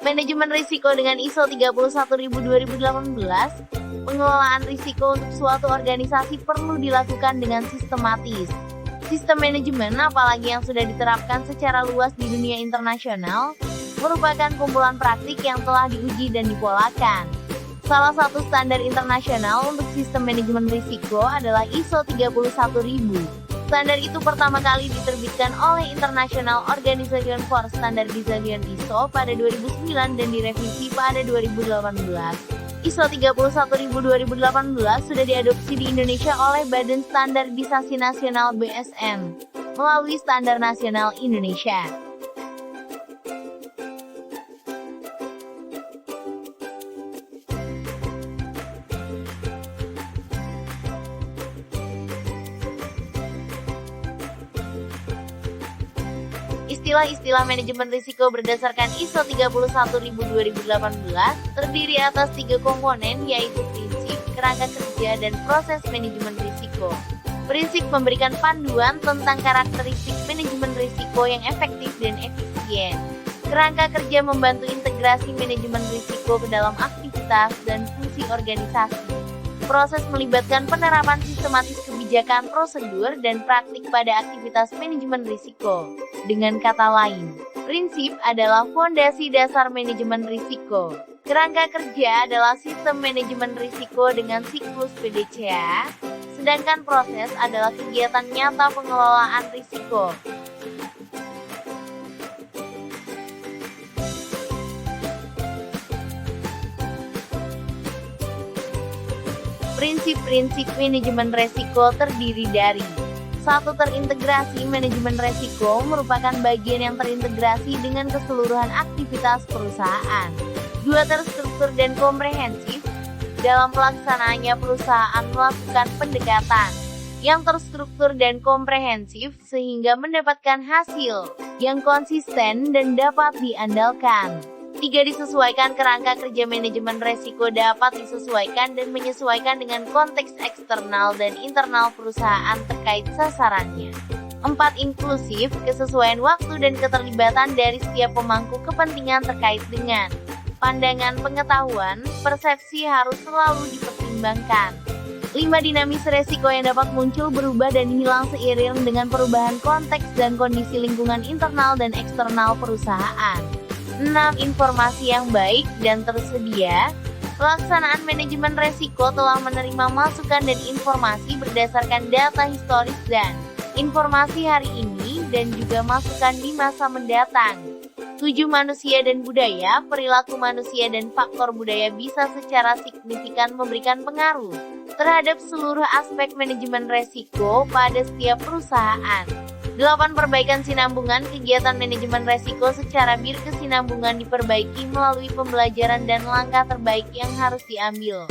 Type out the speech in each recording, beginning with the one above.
Manajemen risiko dengan ISO 31000-2018, pengelolaan risiko untuk suatu organisasi perlu dilakukan dengan sistematis. Sistem manajemen, apalagi yang sudah diterapkan secara luas di dunia internasional, merupakan kumpulan praktik yang telah diuji dan dipolakan. Salah satu standar internasional untuk sistem manajemen risiko adalah ISO 31000. Standar itu pertama kali diterbitkan oleh International Organization for Standardization (ISO) pada 2009 dan direvisi pada 2018. ISO 31000-2018 sudah diadopsi di Indonesia oleh Badan Standarisasi Nasional (BSN) melalui Standar Nasional Indonesia. Istilah-istilah manajemen risiko berdasarkan ISO 31000-2018 terdiri atas 3 komponen, yaitu prinsip, kerangka kerja, dan proses manajemen risiko. Prinsip memberikan panduan tentang karakteristik manajemen risiko yang efektif dan efisien. Kerangka kerja membantu integrasi manajemen risiko ke dalam aktivitas dan fungsi organisasi. Proses melibatkan penerapan sistematis kebijakan, prosedur, dan praktik pada aktivitas manajemen risiko. Dengan kata lain, prinsip adalah fondasi dasar manajemen risiko. Kerangka kerja adalah sistem manajemen risiko dengan siklus PDCA, sedangkan proses adalah kegiatan nyata pengelolaan risiko. Prinsip-prinsip manajemen risiko terdiri dari 1. Terintegrasi. Manajemen risiko merupakan bagian yang terintegrasi dengan keseluruhan aktivitas perusahaan. 2. Terstruktur dan komprehensif. Dalam pelaksanaannya, perusahaan melakukan pendekatan yang terstruktur dan komprehensif sehingga mendapatkan hasil yang konsisten dan dapat diandalkan. 3. Disesuaikan. Kerangka kerja manajemen risiko dapat disesuaikan dan menyesuaikan dengan konteks eksternal dan internal perusahaan terkait sasarannya. 4. Inklusif. Kesesuaian waktu dan keterlibatan dari setiap pemangku kepentingan terkait dengan pandangan, pengetahuan, persepsi harus selalu dipertimbangkan. 5. Dinamis. Risiko yang dapat muncul, berubah, dan hilang seiring dengan perubahan konteks dan kondisi lingkungan internal dan eksternal perusahaan. 6. Informasi yang baik dan tersedia. Pelaksanaan manajemen risiko telah menerima masukan dan informasi berdasarkan data historis dan informasi hari ini dan juga masukan di masa mendatang. 7. Manusia dan budaya. Perilaku manusia dan faktor budaya bisa secara signifikan memberikan pengaruh terhadap seluruh aspek manajemen risiko pada setiap perusahaan. 8. Perbaikan sinambungan. Kegiatan manajemen risiko secara berkesinambungan diperbaiki melalui pembelajaran dan langkah terbaik yang harus diambil.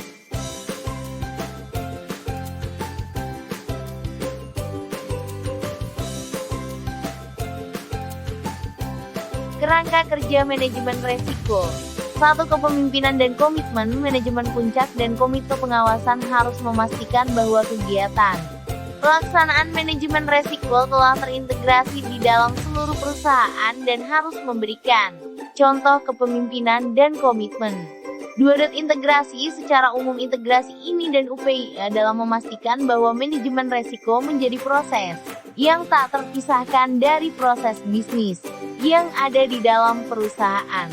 Kerangka kerja manajemen risiko. 1. Kepemimpinan dan komitmen. Manajemen puncak dan komite pengawasan harus memastikan bahwa kegiatan pelaksanaan manajemen risiko telah terintegrasi di dalam seluruh perusahaan dan harus memberikan contoh kepemimpinan dan komitmen. 2. Integrasi. Secara umum integrasi ini dan UPI dalam memastikan bahwa manajemen risiko menjadi proses yang tak terpisahkan dari proses bisnis yang ada di dalam perusahaan.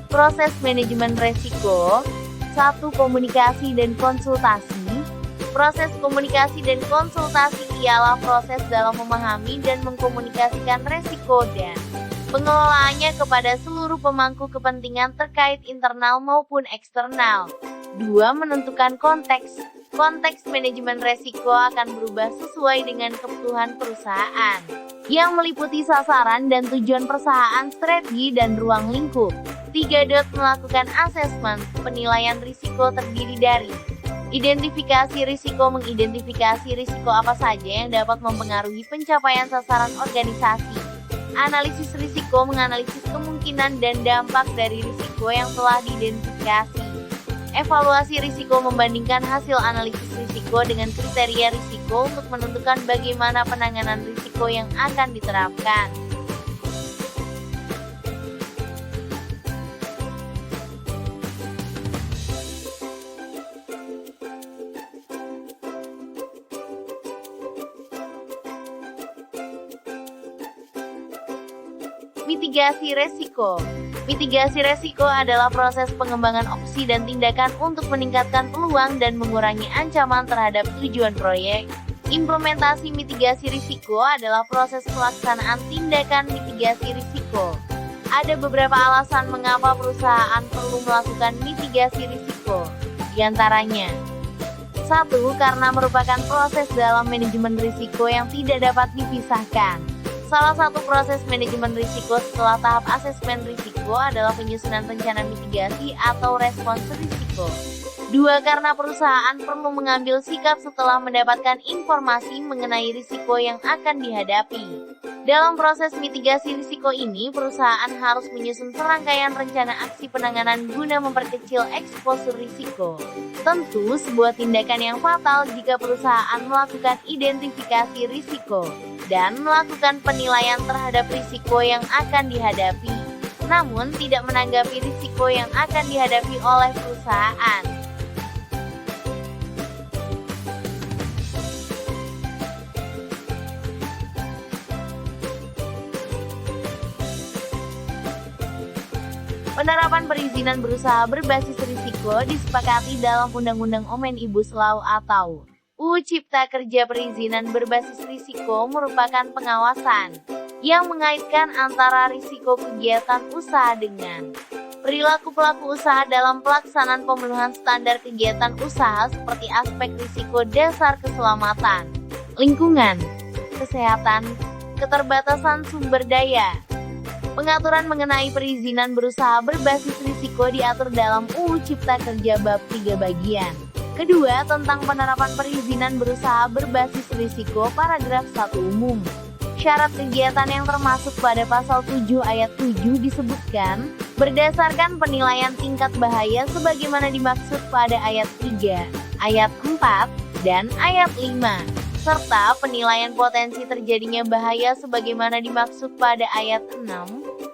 Proses manajemen risiko. 1. Komunikasi dan konsultasi. Proses komunikasi dan konsultasi ialah proses dalam memahami dan mengkomunikasikan risiko dan pengelolaannya kepada seluruh pemangku kepentingan terkait internal maupun eksternal. 2. Menentukan konteks. Konteks manajemen risiko akan berubah sesuai dengan kebutuhan perusahaan, yang meliputi sasaran dan tujuan perusahaan, strategi, dan ruang lingkup. 3. Melakukan asesmen. Penilaian risiko terdiri dari identifikasi risiko. Mengidentifikasi risiko apa saja yang dapat mempengaruhi pencapaian sasaran organisasi. Analisis risiko. Menganalisis kemungkinan dan dampak dari risiko yang telah diidentifikasi. verifikasi. Evaluasi risiko membandingkan hasil analisis risiko dengan kriteria risiko untuk menentukan bagaimana penanganan risiko yang akan diterapkan. Mitigasi resiko. Mitigasi resiko adalah proses pengembangan opsi dan tindakan untuk meningkatkan peluang dan mengurangi ancaman terhadap tujuan proyek. Implementasi mitigasi risiko adalah proses pelaksanaan tindakan mitigasi risiko. Ada beberapa alasan mengapa perusahaan perlu melakukan mitigasi risiko. Di antaranya, 1. Karena merupakan proses dalam manajemen risiko yang tidak dapat dipisahkan. Salah satu proses manajemen risiko setelah tahap asesmen risiko adalah penyusunan rencana mitigasi atau respons risiko. 2. Karena perusahaan perlu mengambil sikap setelah mendapatkan informasi mengenai risiko yang akan dihadapi. Dalam proses mitigasi risiko ini, perusahaan harus menyusun serangkaian rencana aksi penanganan guna memperkecil eksposur risiko. Tentu, sebuah tindakan yang fatal jika perusahaan melakukan identifikasi risiko dan melakukan penilaian terhadap risiko yang akan dihadapi, namun tidak menanggapi risiko yang akan dihadapi oleh perusahaan. Penerapan perizinan berusaha berbasis risiko disepakati dalam Undang-Undang Omnibus Law atau UU Cipta Kerja. Perizinan berbasis risiko merupakan pengawasan yang mengaitkan antara risiko kegiatan usaha dengan perilaku pelaku usaha dalam pelaksanaan pemenuhan standar kegiatan usaha seperti aspek risiko dasar keselamatan, lingkungan, kesehatan, keterbatasan sumber daya. Pengaturan mengenai perizinan berusaha berbasis risiko diatur dalam UU Cipta Kerja bab 3 bagian kedua tentang penerapan perizinan berusaha berbasis risiko paragraf 1 umum. Syarat kegiatan yang termasuk pada pasal 7 ayat 7 disebutkan berdasarkan penilaian tingkat bahaya sebagaimana dimaksud pada ayat 3, ayat 4, dan ayat 5, serta penilaian potensi terjadinya bahaya sebagaimana dimaksud pada ayat 6,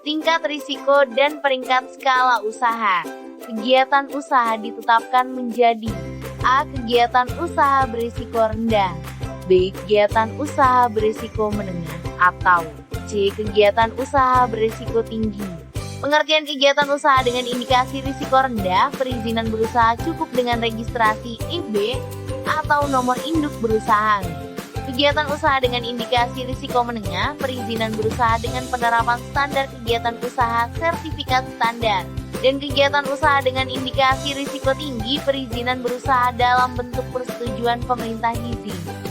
tingkat risiko dan peringkat skala usaha. Kegiatan usaha ditetapkan menjadi A. Kegiatan usaha berisiko rendah, B. Kegiatan usaha berisiko menengah, atau C. Kegiatan usaha berisiko tinggi. Pengertian kegiatan usaha dengan indikasi risiko rendah, perizinan berusaha cukup dengan registrasi IB atau nomor induk perusahaan. Kegiatan usaha dengan indikasi risiko menengah, perizinan berusaha dengan penerapan standar kegiatan usaha sertifikat standar. Dan kegiatan usaha dengan indikasi risiko tinggi, perizinan berusaha dalam bentuk persetujuan pemerintah izin.